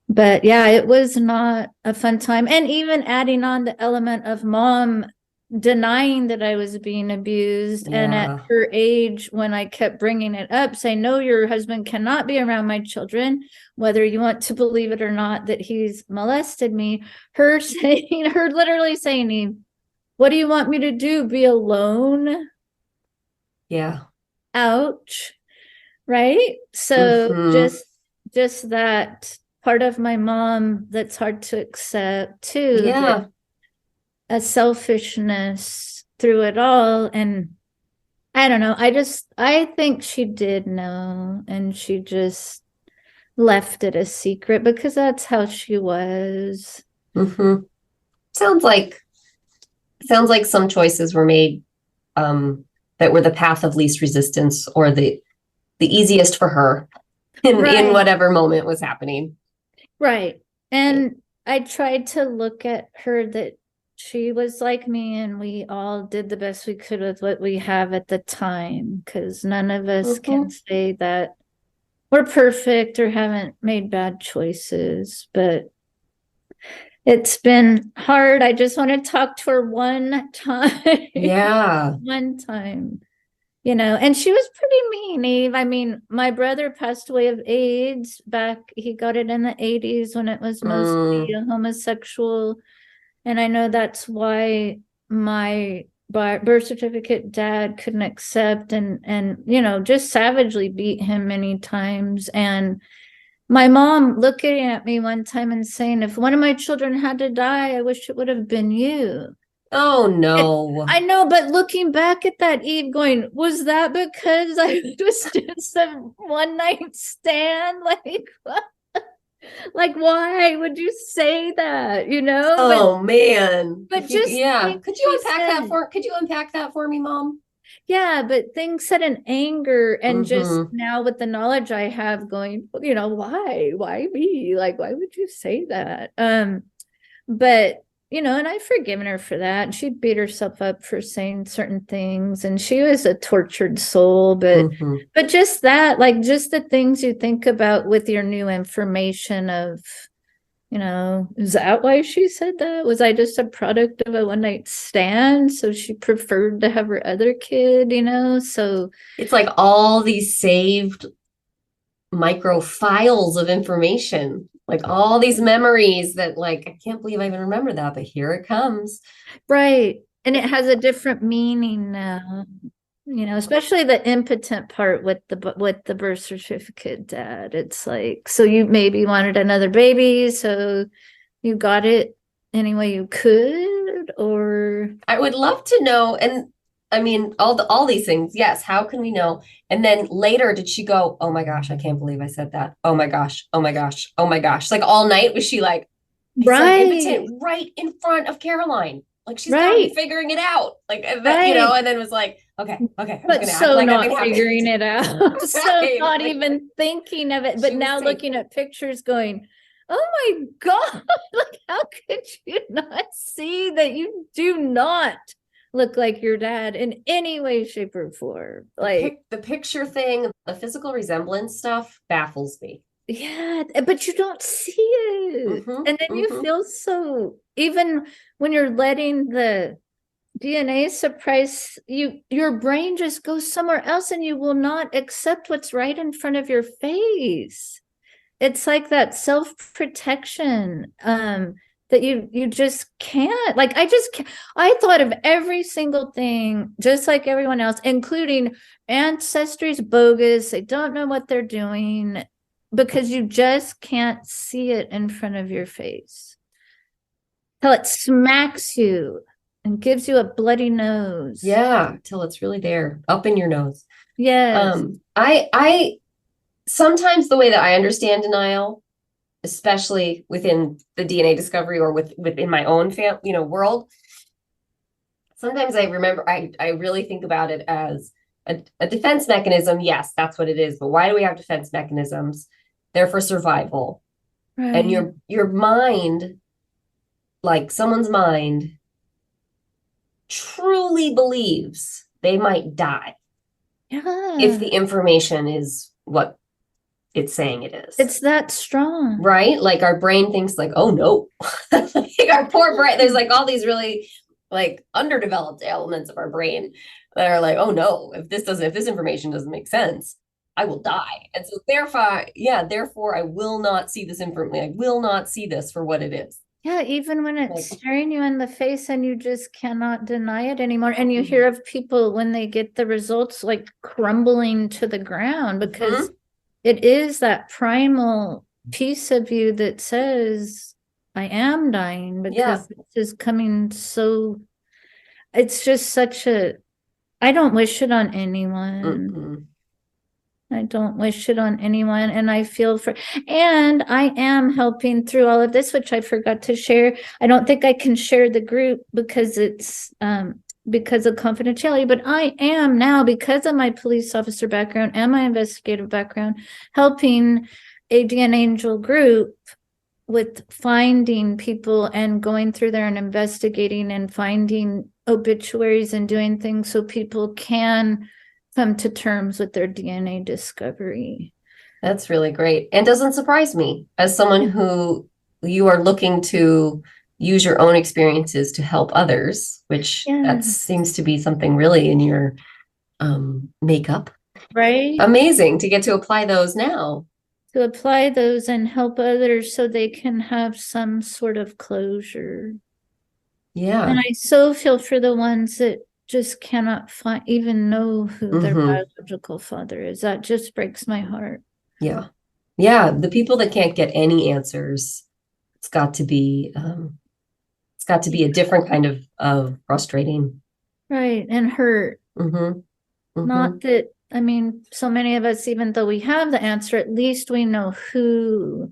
But yeah, it was not a fun time. And even adding on the element of mom denying that I was being abused. Yeah. And at her age, when I kept bringing it up, saying, no, your husband cannot be around my children, whether you want to believe it or not, that he's molested me. Her literally saying, what do you want me to do? Be alone? Yeah. Ouch. Right? So just that part of my mom that's hard to accept too. Yeah. A selfishness through it all. And I don't know. I think she did know, and she just left it a secret because that's how she was. Sounds like some choices were made that were the path of least resistance, or the easiest for her in whatever moment was happening. Right. And I tried to look at her that she was like me, and we all did the best we could with what we have at the time, because none of us can say that we're perfect or haven't made bad choices. But it's been hard. I just want to talk to her one time. Yeah. One time. And she was pretty mean, Eve. I mean, my brother passed away of AIDS back, he got it in the 80s when it was mostly a homosexual. And I know that's why my birth certificate dad couldn't accept, and just savagely beat him many times. And my mom looking at me one time and saying, if one of my children had to die, I wish it would have been you. Oh no. I know, but looking back at that, Eve, going, was that because I was just a one night stand? Like, what? Like, why would you say that? Oh man. But just Could you unpack that for me, Mom? Yeah, but things said in anger, and just now with the knowledge I have, going, why me? Like, why would you say that? But and I've forgiven her for that. And she beat herself up for saying certain things, and she was a tortured soul. But just that, like, just the things you think about with your new information of, is that why she said that? Was I just a product of a one night stand? So she preferred to have her other kid, So it's like all these saved micro files of information, like all these memories that, like, I can't believe I even remember that, but here it comes. Right. And it has a different meaning now. especially the impotent part with the birth certificate, Dad. It's like, so you maybe wanted another baby, so you got it any way you could, or I would love to know. And I mean, all these things. Yes. How can we know? And then later, did she go, "Oh my gosh, I can't believe I said that. Oh my gosh. Oh my gosh. Oh my gosh." Like all night was she like, I said impotent right in front of Caroline. Like she's got to be figuring it out. Like that, and then was like, okay, I'm but gonna so act like not figuring it out, so Right, not like, even thinking of it. But now looking at pictures, going, "Oh my God, like how could you not see that you do not look like your dad in any way, shape, or form?" Like the picture thing, the physical resemblance stuff baffles me. Yeah, but you don't see it. And then you feel so, even when you're letting the DNA suppress you, your brain just goes somewhere else and you will not accept what's right in front of your face. It's like that self-protection that you just can't. Like I thought of every single thing just like everyone else, including ancestry's bogus. They don't know what they're doing, because you just can't see it in front of your face till it smacks you and gives you a bloody nose. Yeah, till it's really there, up in your nose. Yes. I sometimes the way that I understand denial, especially within the DNA discovery or within my own world, sometimes I remember I really think about it as a defense mechanism. Yes, that's what it is. But why do we have defense mechanisms? They're for survival. Right. And your mind, like someone's mind, truly believes they might die if the information is what it's saying it is. It's that strong. Right? Like our brain thinks like, oh no. Like our poor brain, there's like all these really like underdeveloped elements of our brain that are like, oh no, if this information doesn't make sense, I will die. And so therefore I will not see this information. I will not see this for what it is. Yeah, even when it's staring you in the face and you just cannot deny it anymore. And you hear of people when they get the results like crumbling to the ground, because it is that primal piece of you that says, I am dying, because this is coming. So it's just I don't wish it on anyone. I don't wish it on anyone. And I feel and I am helping through all of this, which I forgot to share. I don't think I can share the group because it's because of confidentiality, but I am now, because of my police officer background and my investigative background, helping a DNA Angel group with finding people and going through there and investigating and finding obituaries and doing things so people can come to terms with their DNA discovery. That's really great. And doesn't surprise me as someone who you are looking to use your own experiences to help others, which that seems to be something really in your makeup. Right. Amazing to get to apply those now. To apply those and help others so they can have some sort of closure. Yeah. And I so feel for the ones that just cannot even know who their biological father is. That just breaks my heart. Yeah. Yeah. The people that can't get any answers, it's got to be a different kind of frustrating. Right. And hurt. Not that, I mean, so many of us, even though we have the answer, at least we know who.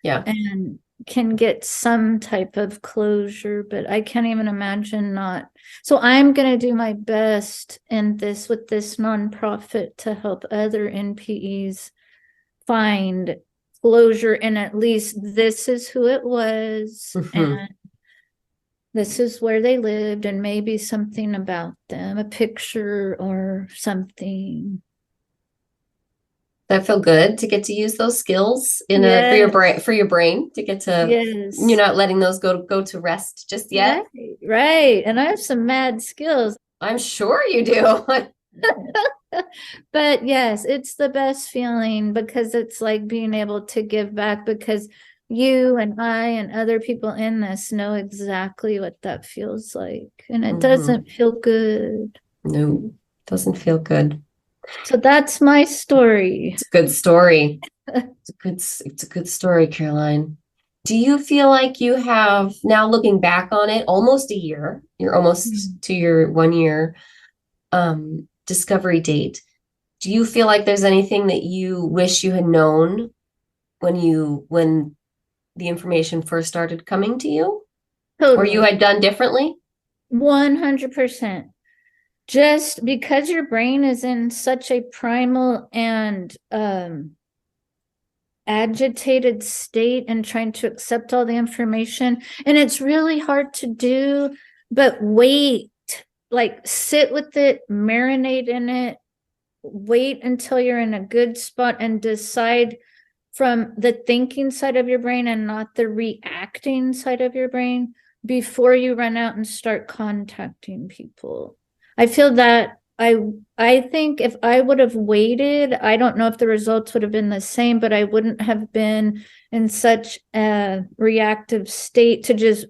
Yeah. And can get some type of closure, but I can't even imagine not. So I'm going to do my best with this nonprofit to help other NPEs find closure, and at least this is who it was, and this is where they lived, and maybe something about them, a picture or something. That feel good to get to use those skills for your brain to get to you're not letting those go to rest just yet. Right. And I have some mad skills. I'm sure you do. But yes, it's the best feeling, because it's like being able to give back, because you and I and other people in this know exactly what that feels like, and it doesn't feel good. No. Doesn't feel good. So that's my story. It's a good story. It's a good story, Caroline. Do you feel like you have, now looking back on it, almost a year, you're almost to your 1 year discovery date. Do you feel like there's anything that you wish you had known when the information first started coming to you? Or you Totally. had done differently? 100%. Just because your brain is in such a primal and agitated state and trying to accept all the information, and it's really hard to do, but wait, like sit with it, marinate in it, wait until you're in a good spot and decide from the thinking side of your brain and not the reacting side of your brain before you run out and start contacting people. I feel that I think if I would have waited, I don't know if the results would have been the same, but I wouldn't have been in such a reactive state to just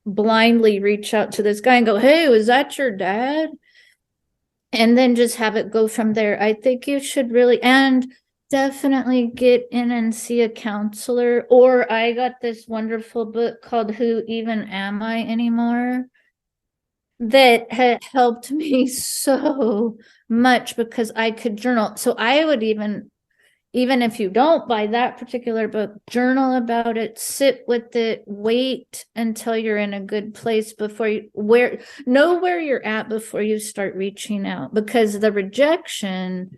blindly reach out to this guy and go, "Hey, was that your dad?" And then just have it go from there. I think you should really, and definitely get in and see a counselor. Or I got this wonderful book called Who Even Am I Anymore? That had helped me so much because I could journal. So I would even if you don't buy that particular book, journal about it, sit with it, wait until you're in a good place before you know where you're at before you start reaching out. Because the rejection,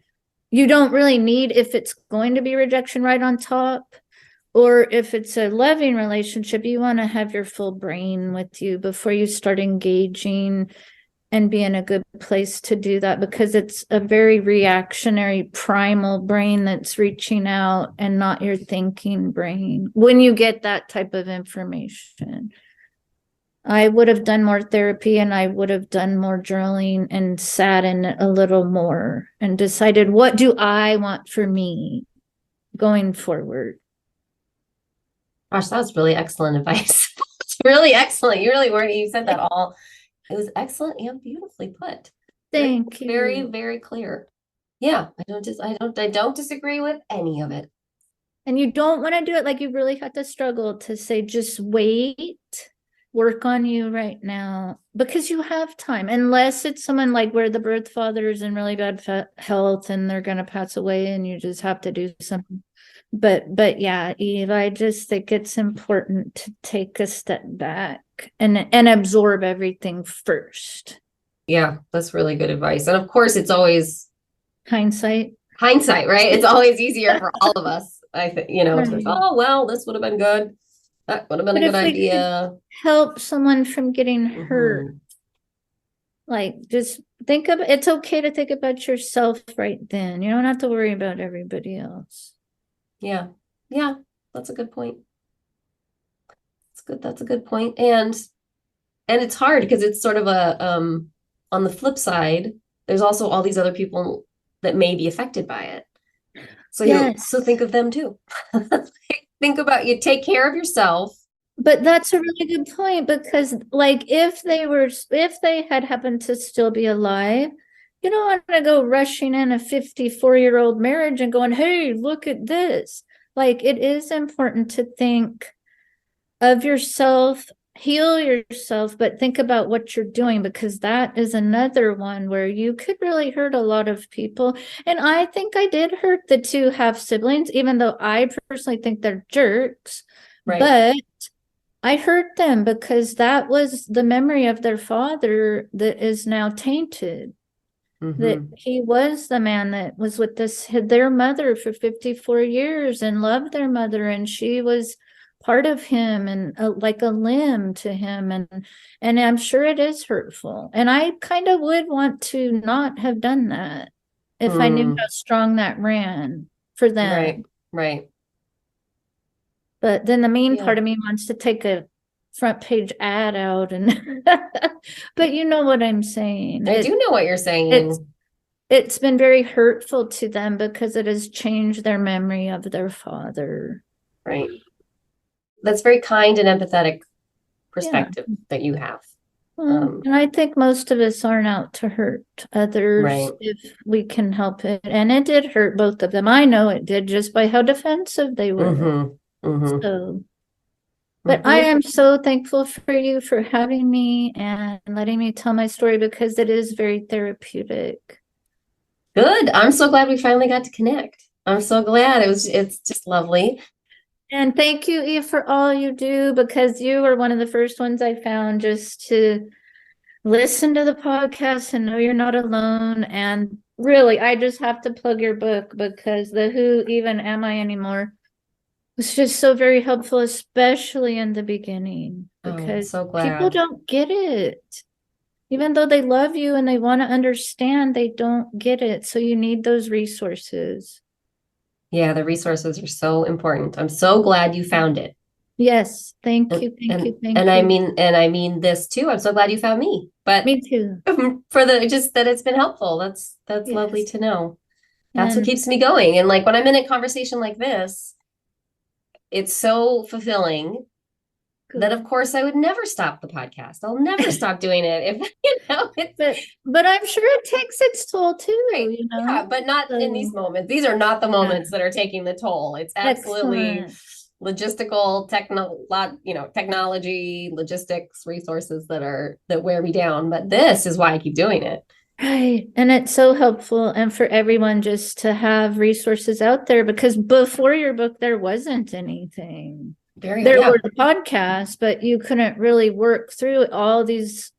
you don't really need, if it's going to be rejection right on top, or if it's a loving relationship, you want to have your full brain with you before you start engaging and be in a good place to do that, because it's a very reactionary primal brain that's reaching out and not your thinking brain when you get that type of information. I would have done more therapy and I would have done more journaling and sat in it a little more and decided, what do I want for me going forward? Gosh, that was really excellent advice. It's really excellent. You really were, you said that all. It was excellent and beautifully put. Thank you. Very, very clear. Yeah, I don't disagree with any of it. And you don't want to do it like you really have to struggle to say, just wait, work on you right now, because you have time. Unless it's someone like where the birth father is in really bad health and they're going to pass away and you just have to do something. But yeah, Eve, I just think it's important to take a step back and absorb everything first. Yeah, that's really good advice. And of course, it's always Hindsight, right? It's always easier for all of us. I think, right. to, oh, well, this would have been good. That would have been a good idea. Help someone from getting hurt. Like, just think of, it's okay to think about yourself right then. You don't have to worry about everybody else. Yeah. Yeah. That's a good point. That's a good point. And it's hard because it's sort of a, on the flip side, there's also all these other people that may be affected by it. So so think of them too. Think about, you take care of yourself. But that's a really good point, because like if they had happened to still be alive, you don't want to go rushing in a 54-year-old marriage and going, "Hey, look at this." Like, it is important to think of yourself, heal yourself, but think about what you're doing, because that is another one where you could really hurt a lot of people. And I think I did hurt the two half siblings, even though I personally think they're jerks. Right. But I hurt them because that was the memory of their father that is now tainted. That he was the man that was with their mother for 54 years and loved their mother, and she was part of him and like a limb to him, and I'm sure it is hurtful. And I kind of would want to not have done that if I knew how strong that ran for them. Right. But then the mean part of me wants to take a front page ad out, and but you know what I'm saying. I do know what you're saying. It's been very hurtful to them because it has changed their memory of their father. Right. That's very kind and empathetic perspective that you have. And I think most of us aren't out to hurt others Right. if we can help it. And it did hurt both of them. I know it did just by how defensive they were. Mm-hmm. Mm-hmm. So, but I am so thankful for you for having me and letting me tell my story because it is very therapeutic. Good. I'm so glad we finally got to connect. I'm so glad. It's just lovely. And thank you, Eve, for all you do because you were one of the first ones I found just to listen to the podcast and know you're not alone. And really, I just have to plug your book because the Who Even Am I Anymore was just so very helpful, especially in the beginning, because so people glad. don't get it. Even though they love you and they want to understand, they don't get it. So you need those resources. Yeah, the resources are so important. I'm so glad you found it. Yes, thank you, thank you, thank you. I mean this too. I'm so glad you found me. But me too. For the just that it's been helpful. That's lovely to know. That's what And keeps me going. And like when I'm in a conversation like this, it's so fulfilling that of course I would never stop the podcast. I'll never stop doing it if it's but I'm sure it takes its toll too, right. you know. Yeah, but not in these moments. These are not the moments that are taking the toll. It's absolutely Excellent. Logistical, technology, logistics, resources that wear me down. But this is why I keep doing it. Right. And it's so helpful and for everyone just to have resources out there because before your book, there wasn't anything. There were the podcasts, but you couldn't really work through all these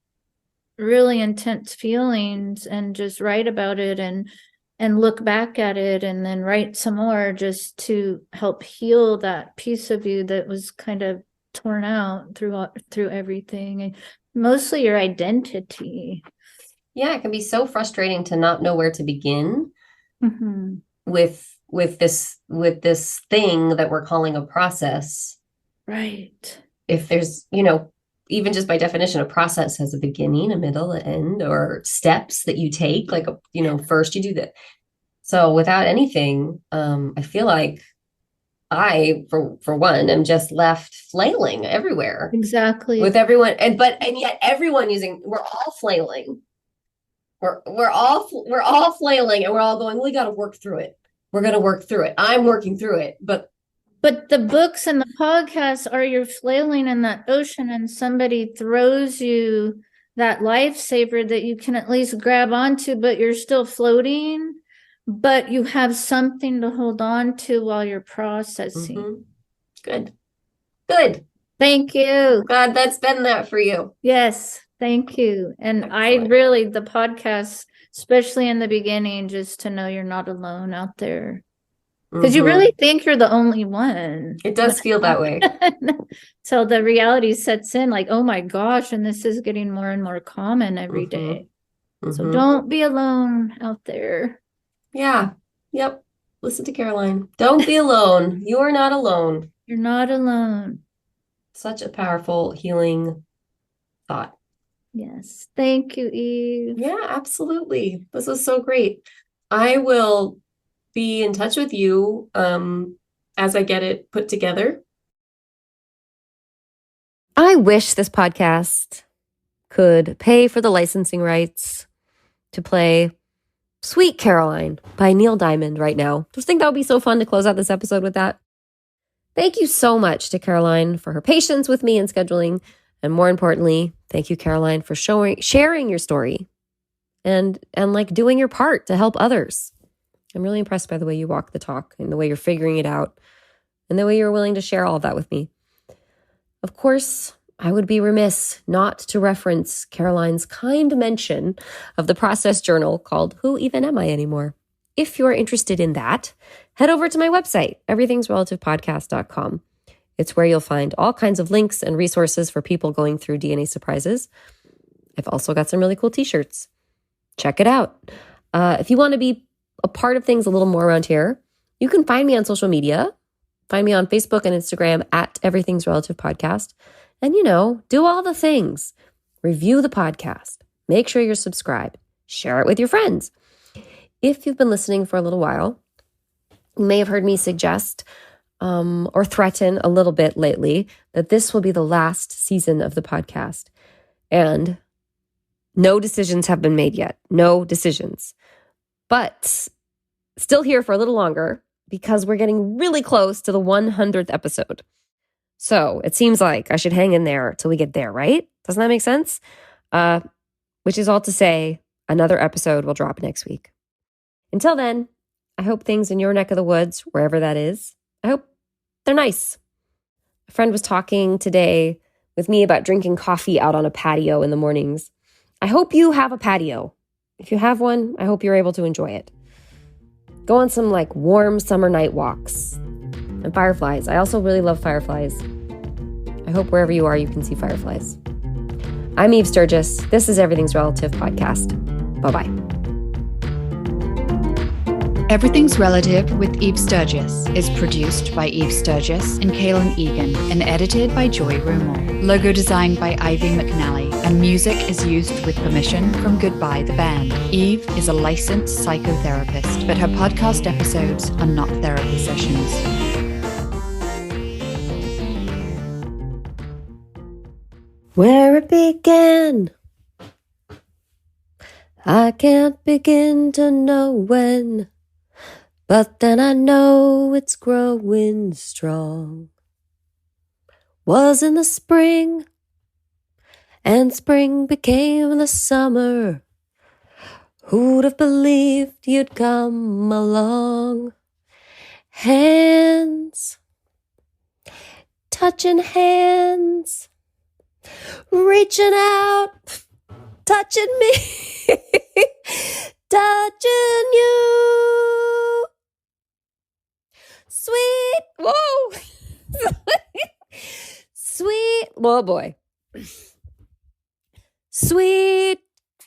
really intense feelings and just write about it and look back at it and then write some more just to help heal that piece of you that was kind of torn out through everything and mostly your identity. Yeah, it can be so frustrating to not know where to begin with this thing that we're calling a process. Right. If there's, even just by definition, a process has a beginning, a middle, an end, or steps that you take. Like, first you do that. So without anything, I feel like I, for one, am just left flailing everywhere. Exactly. With everyone, and yet everyone we're all flailing. We're all flailing, and we're all going, we got to work through it. We're going to work through it. I'm working through it, but the books and the podcasts are you're flailing in that ocean and somebody throws you that lifesaver that you can at least grab onto, but you're still floating, but you have something to hold on to while you're processing. Good. Thank you. God, that's been that for you. Yes, thank you. And excellent. The podcast, especially in the beginning, just to know you're not alone out there. Because you really think you're the only one. It does feel that way. So the reality sets in like, oh my gosh, and this is getting more and more common every day. So don't be alone out there. Yeah. Yep. Listen to Caroline. Don't be alone. You are not alone. You're not alone. Such a powerful, healing thought. Yes. Thank you, Eve. Yeah, absolutely. This was so great. I will be in touch with you as I get it put together. I wish this podcast could pay for the licensing rights to play Sweet Caroline by Neil Diamond right now. Just think that would be so fun to close out this episode with that. Thank you so much to Caroline for her patience with me in scheduling. And more importantly, thank you, Caroline, for sharing your story and like doing your part to help others. I'm really impressed by the way you walk the talk and the way you're figuring it out and the way you're willing to share all of that with me. Of course, I would be remiss not to reference Caroline's kind mention of the process journal called Who Even Am I Anymore? If you're interested in that, head over to my website, everythingsrelativepodcast.com. It's where you'll find all kinds of links and resources for people going through DNA surprises. I've also got some really cool t-shirts. Check it out. If you want to be a part of things a little more around here, you can find me on social media. Find me on Facebook and Instagram at Everything's Relative Podcast. And, do all the things. Review the podcast. Make sure you're subscribed. Share it with your friends. If you've been listening for a little while, you may have heard me suggest or threaten a little bit lately that this will be the last season of the podcast. And No decisions have been made yet. No decisions. But still here for a little longer because we're getting really close to the 100th episode. So it seems like I should hang in there till we get there, right? Doesn't that make sense? Which is all to say, another episode will drop next week. Until then, I hope things in your neck of the woods, wherever that is, I hope they're nice. A friend was talking today with me about drinking coffee out on a patio in the mornings. I hope you have a patio. If you have one, I hope you're able to enjoy it. Go on some warm summer night walks. And fireflies. I also really love fireflies. I hope wherever you are, you can see fireflies. I'm Eve Sturgis. This is Everything's Relative podcast. Bye-bye. Everything's Relative with Eve Sturgis is produced by Eve Sturgis and Kaylin Egan and edited by Joy Rumel. Logo designed by Ivy McNally, and music is used with permission from Goodbye the Band. Eve is a licensed psychotherapist, but her podcast episodes are not therapy sessions. Where it began, I can't begin to know when, but then I know it's growing strong. Was in the spring, and spring became the summer. Who'd have believed you'd come along? Hands, touching hands, reaching out, touching me, touching you. Sweet, whoa. Sweet, oh boy. Sweet,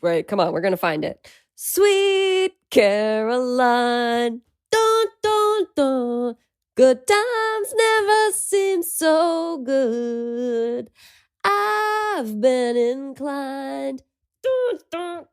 right, come on, we're going to find it. Sweet Caroline, dun, dun, dun. Good times never seem so good. I've been inclined. Dun, dun.